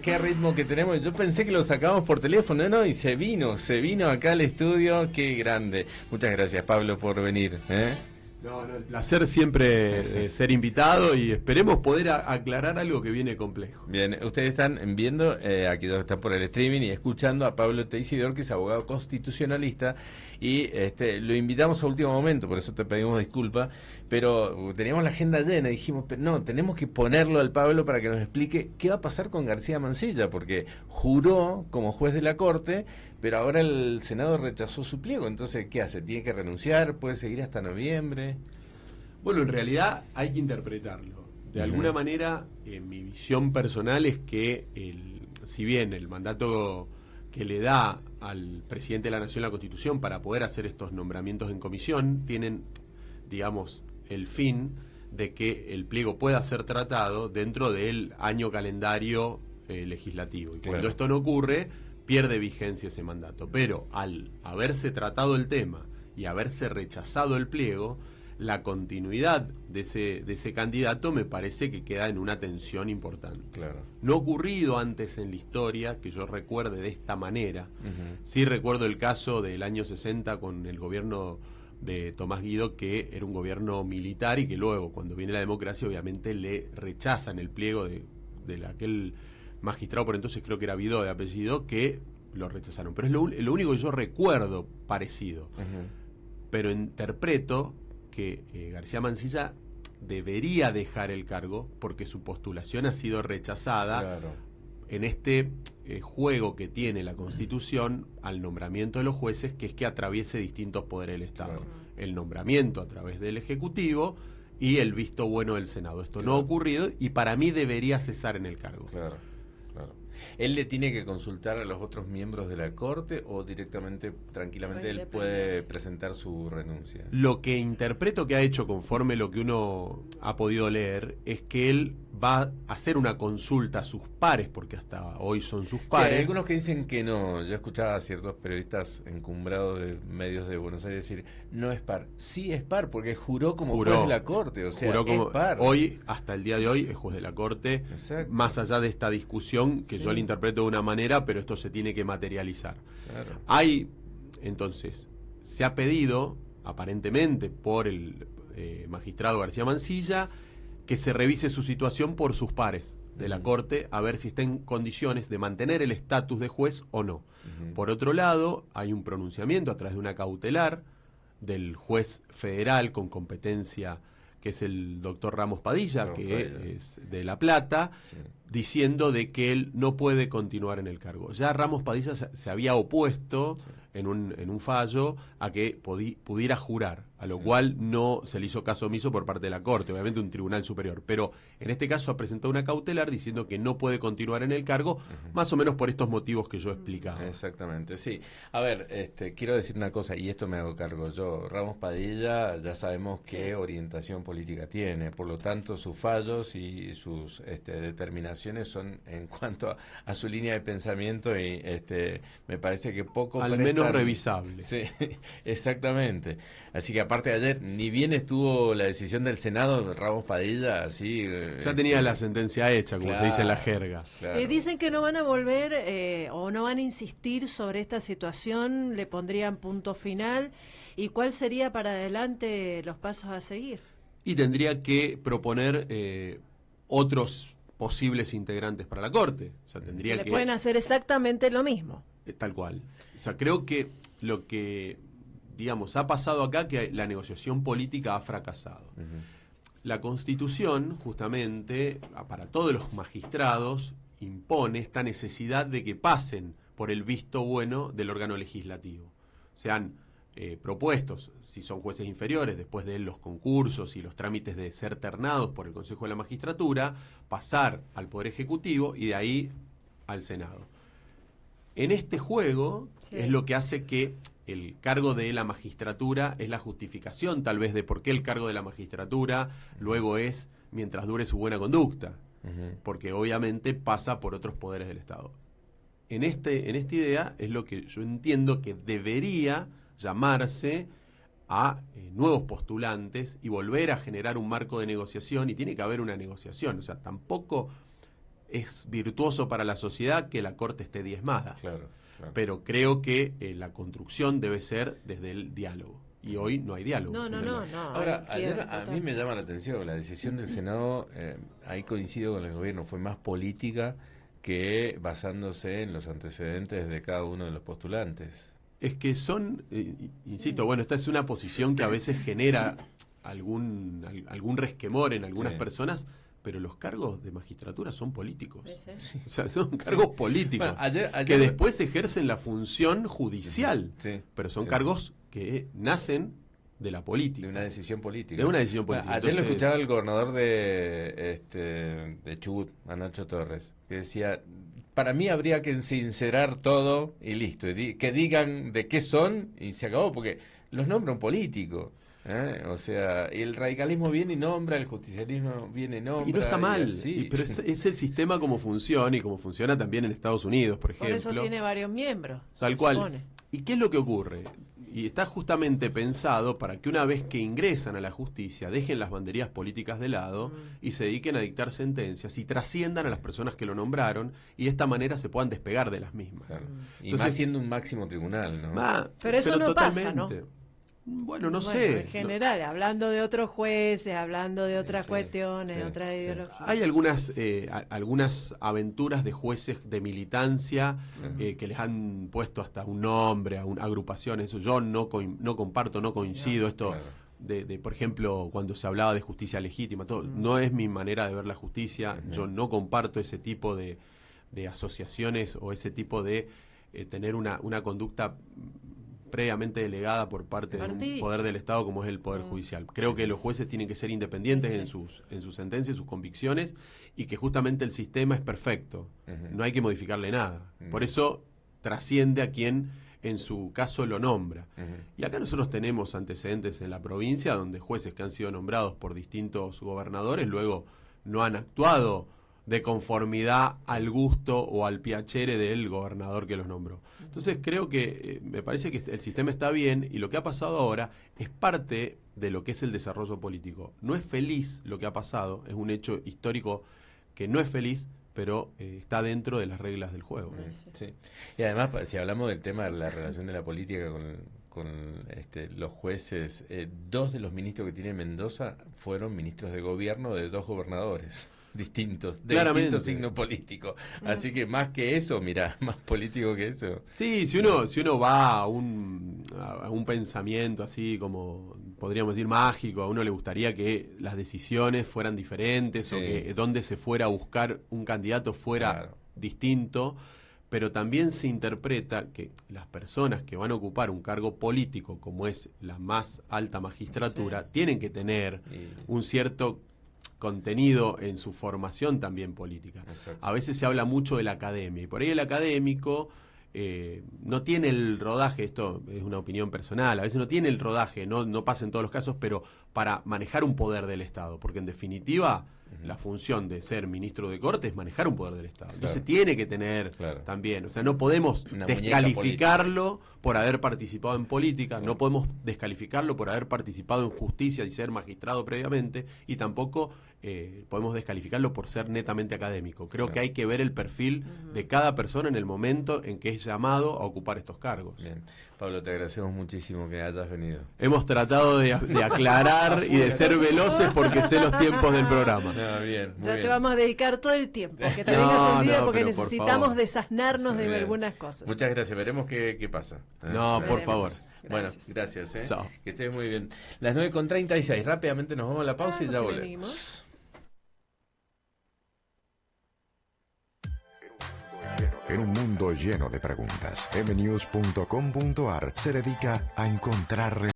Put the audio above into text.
Qué ritmo que tenemos. Yo pensé que lo sacábamos por teléfono, ¿no? Y se vino acá al estudio. Qué grande. Muchas gracias, Pablo, por venir. No, el placer siempre de ser invitado y esperemos poder aclarar algo que viene complejo. Bien, ustedes están viendo, aquellos que están por el streaming y escuchando a Pablo Teisidor, que es abogado constitucionalista, y lo invitamos a último momento, por eso te pedimos disculpas, pero teníamos la agenda llena y dijimos, no, tenemos que ponerlo al Pablo para que nos explique qué va a pasar con García Mansilla, porque juró como juez de la Corte, pero ahora el Senado rechazó su pliego. Entonces, ¿qué hace? ¿Tiene que renunciar? ¿Puede seguir hasta noviembre? Bueno, en realidad hay que interpretarlo. De alguna manera, mi visión personal es que, si bien el mandato que le da al presidente de la Nación la Constitución para poder hacer estos nombramientos en comisión, tienen, digamos, el fin de que el pliego pueda ser tratado dentro del año calendario legislativo. Y cuando esto no ocurre, pierde vigencia ese mandato. Pero al haberse tratado el tema y haberse rechazado el pliego, la continuidad de ese candidato me parece que queda en una tensión importante. Claro. No ha ocurrido antes en la historia que yo recuerde de esta manera. Sí recuerdo el caso del año 60 con el gobierno de Tomás Guido, que era un gobierno militar y que luego, cuando viene la democracia, obviamente le rechazan el pliego de aquel magistrado, por entonces creo que era Vidó de apellido, que lo rechazaron. Pero es lo único que yo recuerdo parecido. Pero interpreto que García Mansilla debería dejar el cargo porque su postulación ha sido rechazada en este juego que tiene la Constitución al nombramiento de los jueces, que es que atraviese distintos poderes del Estado. El nombramiento a través del Ejecutivo y el visto bueno del Senado. Esto no ha ocurrido y para mí debería cesar en el cargo. Claro. ¿Él le tiene que consultar a los otros miembros de la Corte o directamente, tranquilamente, él puede presentar su renuncia? Lo que interpreto que ha hecho, conforme lo que uno ha podido leer, es que él va a hacer una consulta a sus pares, porque hasta hoy son sus pares. Sí, hay algunos que dicen que no. Yo escuchaba a ciertos periodistas encumbrados de medios de Buenos Aires decir, no es par. Sí es par, porque juró como juez de la Corte, o sea, es par. Hoy, hasta el día de hoy, es juez de la Corte. Exacto. Más allá de esta discusión, que yo la interpreto de una manera, pero esto se tiene que materializar. Claro. Entonces, se ha pedido, aparentemente, por el magistrado García Mansilla, que se revise su situación por sus pares de la Corte, a ver si está en condiciones de mantener el estatus de juez o no. Por otro lado, hay un pronunciamiento a través de una cautelar del juez federal con competencia, que es el doctor Ramos Padilla, es de La Plata, diciendo de que él no puede continuar en el cargo. Ya Ramos Padilla se había opuesto en un fallo a que pudiera jurar, a lo cual no se le hizo caso omiso por parte de la Corte, obviamente un tribunal superior. Pero en este caso ha presentado una cautelar diciendo que no puede continuar en el cargo, más o menos por estos motivos que yo he explicado. Exactamente, sí. A ver, quiero decir una cosa, y esto me hago cargo yo. Ramos Padilla, ya sabemos qué orientación política tiene, por lo tanto sus fallos y sus determinaciones son en cuanto a su línea de pensamiento y me parece que poco al menos revisable. Sí, exactamente. Así que aparte de ayer, ni bien estuvo la decisión del Senado, Ramos Padilla, así ya tenía la sentencia hecha, como se dice en la jerga. Claro. Dicen que no van a volver o no van a insistir sobre esta situación, le pondrían punto final. ¿Y cuál sería para adelante los pasos a seguir? Y tendría que proponer otros posibles integrantes para la Corte. O sea, tendría que pueden hacer exactamente lo mismo. Tal cual. O sea, creo que lo que, digamos, ha pasado acá, que la negociación política ha fracasado. La Constitución, justamente, para todos los magistrados, impone esta necesidad de que pasen por el visto bueno del órgano legislativo. Sean propuestos, si son jueces inferiores, después de los concursos y los trámites de ser ternados por el Consejo de la Magistratura, pasar al Poder Ejecutivo y de ahí al Senado. En este juego es lo que hace que el cargo de la magistratura es la justificación tal vez de por qué el cargo de la magistratura luego es mientras dure su buena conducta, porque obviamente pasa por otros poderes del Estado. En esta idea es lo que yo entiendo que debería llamarse a nuevos postulantes y volver a generar un marco de negociación, y tiene que haber una negociación. O sea, tampoco es virtuoso para la sociedad que la Corte esté diezmada. Claro. Pero creo que la construcción debe ser desde el diálogo. Y hoy no hay diálogo. No. Ahora, ayer a mí me llama la atención, la decisión del Senado, ahí coincido con el gobierno, fue más política que basándose en los antecedentes de cada uno de los postulantes. Es que son, insisto, bueno, esta es una posición que a veces genera algún resquemor en algunas personas, pero los cargos de magistratura son políticos. Sí. O sea, son cargos políticos Bueno, ayer que después ejercen la función judicial, pero son sí. cargos que nacen de la política. De una decisión política. De una decisión política. Ayer lo Entonces, escuchaba el gobernador de Chubut, a Nacho Torres, que decía, para mí habría que sincerar todo y listo, que digan de qué son y se acabó, porque los nombra un político. O sea, el radicalismo viene y nombra, el justicialismo viene y nombra. Y no está mal, pero es el sistema como funciona y como funciona también en Estados Unidos, por ejemplo. Por eso tiene varios miembros. Tal cual. ¿Y qué es lo que ocurre? Y está justamente pensado para que una vez que ingresan a la justicia dejen las banderías políticas de lado y se dediquen a dictar sentencias y trasciendan a las personas que lo nombraron y de esta manera se puedan despegar de las mismas. Claro. Y más siendo un máximo tribunal, ¿no? Pero eso no pasa, ¿no? Bueno, no sé. En general, hablando de otros jueces, hablando de otras cuestiones, de otras ideologías. Hay algunas aventuras de jueces de militancia que les han puesto hasta un nombre a agrupaciones. Yo no comparto, no coincido. Esto de, por ejemplo, cuando se hablaba de justicia legítima, todo, no es mi manera de ver la justicia. Yo no comparto ese tipo de asociaciones o ese tipo de tener una conducta previamente delegada por parte de un poder del Estado como es el Poder Judicial. Creo que los jueces tienen que ser independientes en sus sentencias, sus convicciones, y que justamente el sistema es perfecto. No hay que modificarle nada. Por eso trasciende a quien en su caso lo nombra. Y acá nosotros tenemos antecedentes en la provincia donde jueces que han sido nombrados por distintos gobernadores luego no han actuado de conformidad al gusto o al piacere del gobernador que los nombró. Entonces creo que me parece que el sistema está bien y lo que ha pasado ahora es parte de lo que es el desarrollo político. No es feliz lo que ha pasado, es un hecho histórico que no es feliz, pero está dentro de las reglas del juego. Sí. Y además, si hablamos del tema de la relación de la política con los jueces, 2 de los ministros que tiene Mendoza fueron ministros de gobierno de 2 gobernadores distintos, de distinto signo político. Así que más que eso, mirá, más político que eso. Sí, si uno va a un pensamiento así como, podríamos decir, mágico, a uno le gustaría que las decisiones fueran diferentes o que donde se fuera a buscar un candidato fuera distinto, pero también se interpreta que las personas que van a ocupar un cargo político como es la más alta magistratura tienen que tener un cierto contenido en su formación también política. Exacto. A veces se habla mucho de la academia y por ahí el académico no tiene el rodaje, esto es una opinión personal, a veces no tiene el rodaje, no pasa en todos los casos, pero para manejar un poder del Estado, porque en definitiva la función de ser ministro de Corte es manejar un poder del Estado. Entonces tiene que tener también, o sea, no podemos descalificarlo por haber participado en política, no podemos descalificarlo por haber participado en justicia y ser magistrado previamente, y tampoco podemos descalificarlo por ser netamente académico. Creo que hay que ver el perfil de cada persona en el momento en que es llamado a ocupar estos cargos. Bien. Pablo, te agradecemos muchísimo que hayas venido. Hemos tratado de aclarar y de ser veloces porque sé los tiempos del programa. No, bien, ya bien. Te vamos a dedicar todo el tiempo, que te vengas un día porque necesitamos desasnarnos de algunas cosas. Muchas gracias, veremos qué pasa. No, por favor. Gracias. Bueno, gracias. Chao. Que estés muy bien. Las 9:36, rápidamente nos vamos a la pausa y ya volvemos. En un mundo lleno de preguntas, mnews.com.ar se dedica a encontrar